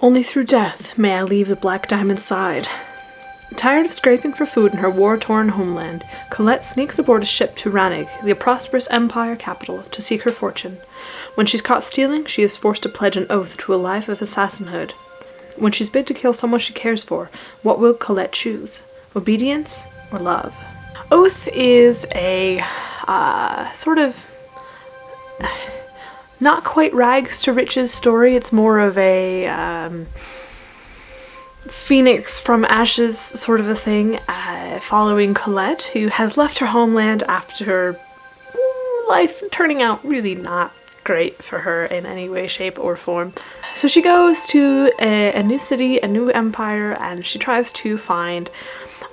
Only through death may I leave the Black Diamond's side. Tired of scraping for food in her war-torn homeland, Colette sneaks aboard a ship to Rannig, the prosperous empire capital, to seek her fortune. When she's caught stealing, she is forced to pledge an oath to a life of assassinhood. When she's bid to kill someone she cares for, what will Colette choose? Obedience or love? Oath is a sort of not quite rags to riches story. It's more of a phoenix from ashes sort of a thing, following Colette, who has left her homeland after life turning out really not great for her in any way, shape, or form. So she goes to a new city, a new empire, and she tries to find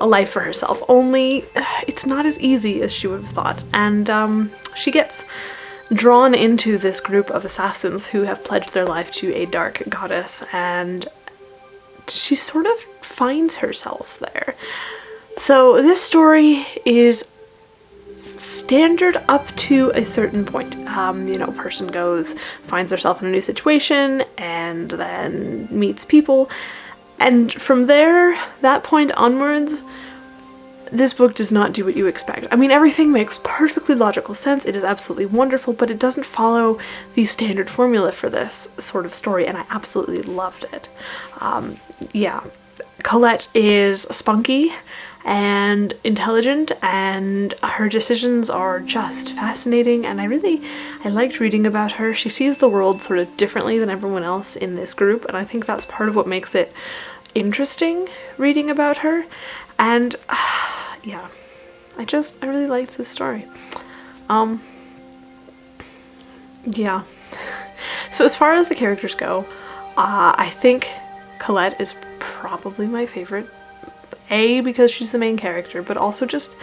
a life for herself. Only it's not as easy as she would have thought. And she gets drawn into this group of assassins who have pledged their life to a dark goddess, and she sort of finds herself there. So this story is standard up to a certain point. Person goes, finds herself in a new situation, and then meets people. And from there, that point onwards, this book does not do what you expect. I mean, everything makes perfectly logical sense. It is absolutely wonderful, but it doesn't follow the standard formula for this sort of story, and I absolutely loved it. Yeah, Colette is spunky and intelligent, and her decisions are just fascinating, and I liked reading about her. She sees the world sort of differently than everyone else in this group, and I think that's part of what makes it interesting reading about her. And yeah, I really liked this story. Yeah. So as far as the characters go, I think Colette is probably my favorite. A, because she's the main character, but also just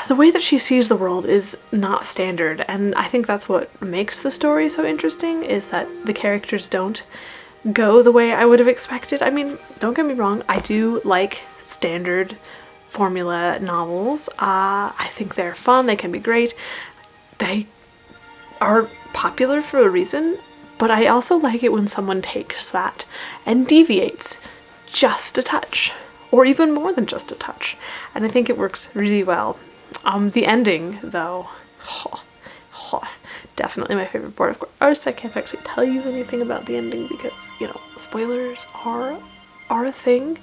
the way that she sees the world is not standard, and I think that's what makes the story so interesting, is that the characters don't go the way I would have expected. I mean, don't get me wrong, I do like standard formula novels. I think they're fun, they can be great, they are popular for a reason, but I also like it when someone takes that and deviates just a touch, or even more than just a touch, and I think it works really well. The ending, though, definitely my favorite part. Of course, I can't actually tell you anything about the ending because, spoilers are a thing,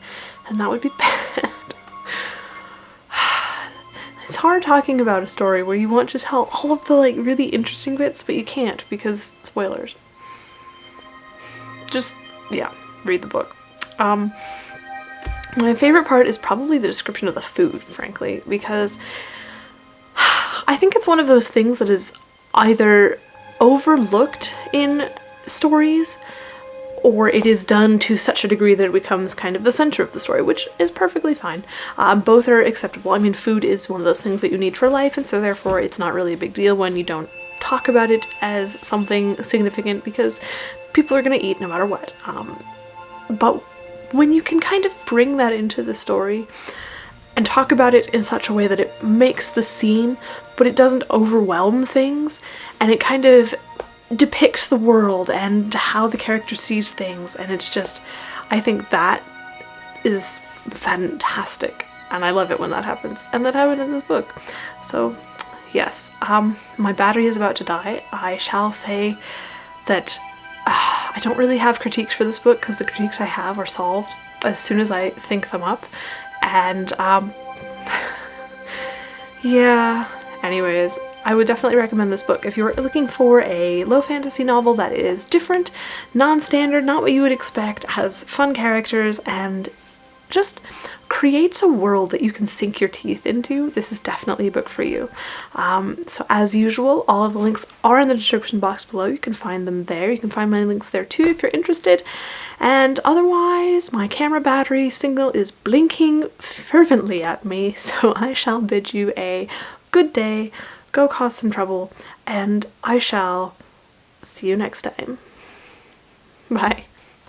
and that would be bad. It's hard talking about a story where you want to tell all of the, really interesting bits, but you can't because spoilers. Just, yeah, read the book. My favorite part is probably the description of the food, frankly, because I think it's one of those things that is either overlooked in stories, or it is done to such a degree that it becomes kind of the center of the story, which is perfectly fine. Both are acceptable. I mean, food is one of those things that you need for life, and so therefore it's not really a big deal when you don't talk about it as something significant, because people are going to eat no matter what. But when you can kind of bring that into the story and talk about it in such a way that it makes the scene, but it doesn't overwhelm things, and it kind of depicts the world and how the character sees things, and it's just, I think that is fantastic, and I love it when that happens, and that happened in this book. So yes, my battery is about to die. I shall say that I don't really have critiques for this book, because the critiques I have are solved as soon as I think them up, and yeah, anyways, I would definitely recommend this book if you're looking for a low fantasy novel that is different, non-standard, not what you would expect, has fun characters, and just creates a world that you can sink your teeth into. This is definitely a book for you. So as usual, all of the links are in the description box below. You can find them there. You can find my links there too if you're interested. And otherwise, my camera battery signal is blinking fervently at me, so I shall bid you a good day, go cause some trouble, and I shall see you next time. Bye.